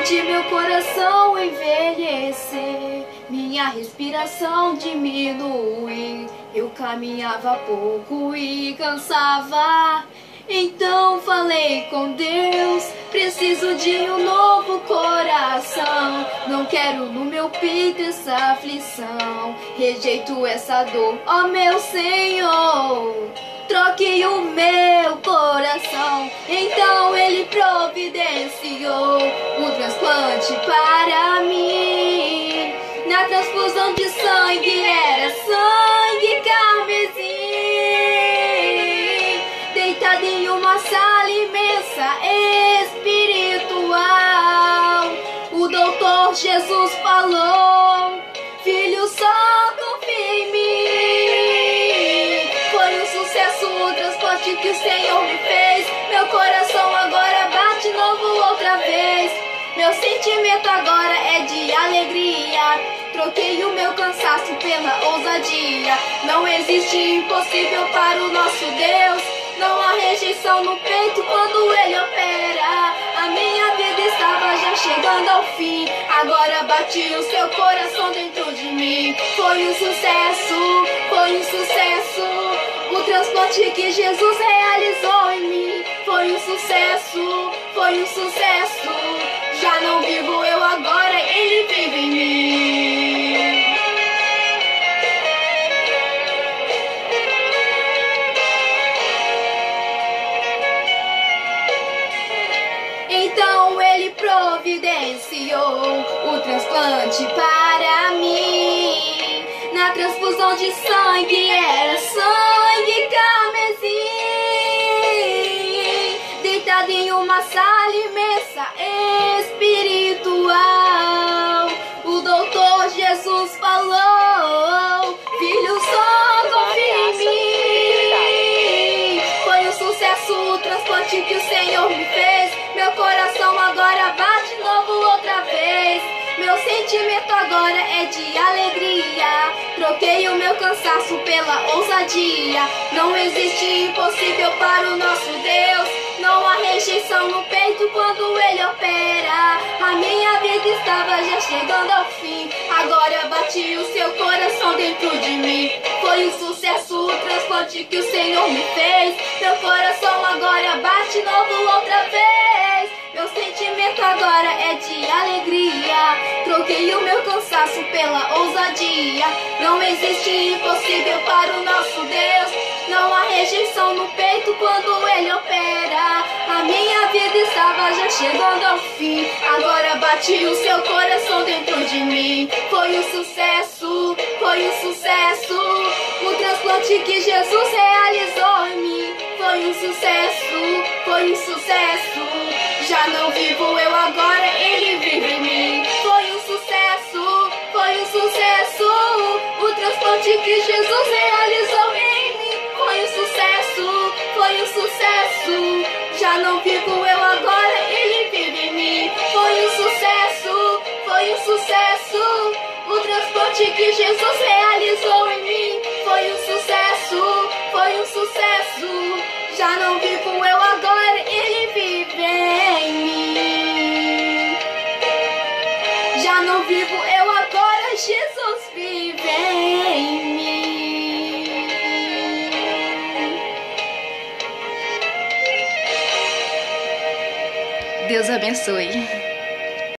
senti meu coração envelhecer, minha respiração diminuir. Eu caminhava pouco e cansava. Então falei com Deus, preciso de um novo coração. Não quero no meu peito essa aflição, rejeito essa dor, ó meu Senhor. Troque o meu coração. Então ele providenciou um transplante para mim. Na transfusão de sangue era sangue carmesim. Deitado em uma sala imensa espiritual, o doutor Jesus falou: filho, só confia em mim. Foi um sucesso o transporte que o Senhor me fez. Meu coração agora bate novo outra vez. Meu sentimento agora é de alegria. Troquei o meu cansaço pela ousadia. Não existe impossível para o nosso Deus. Não há rejeição no peito quando Ele opera. A minha vida estava já chegando ao fim. Agora bate o seu coração dentro de mim. Foi um sucesso, foi um sucesso. O transplante que Jesus realizou em mim. Foi um sucesso, foi um sucesso. Já não vivo eu agora, Ele vive em mim. Então ele providenciou o transplante para mim. Na transfusão de sangue era sangue carmesim. Deitado em uma sala imensa espiritual, o doutor Jesus falou: filho, só confia em mim. Foi um sucesso o transplante que o Senhor me fez. Meu coração agora bate novo outra vez. Meu sentimento agora é de alegria. Troquei o meu cansaço pela ousadia. Não existe impossível para o nosso Deus. Não há rejeição no peito quando Ele opera. A minha vida estava já chegando ao fim. Agora bate o seu coração dentro de mim. Foi um sucesso o transplante que o Senhor me fez. Meu coração agora bate novo outra vez. Meu sentimento agora é de alegria. Troquei o meu cansaço pela ousadia. Não existe impossível para o nosso Deus. Não há rejeição no peito quando Ele opera. A minha vida estava já chegando ao fim. Agora bate o seu coração dentro de mim. Foi um sucesso, foi um sucesso. O transplante que Jesus realizou em mim. Foi um sucesso, foi um sucesso. Já não vivo eu agora, Ele vive em mim. Foi um sucesso, foi um sucesso. O transplante que Jesus realizou em mim. Foi um sucesso, foi um sucesso. Já não vivo eu agora, Ele vive em mim. Foi um sucesso, foi um sucesso. O transplante que Jesus realizou em mim. Foi um sucesso, foi um sucesso. Já não vivo eu agora, Ele vive em mim. Já não vivo eu agora, Jesus vive em mim. Deus abençoe.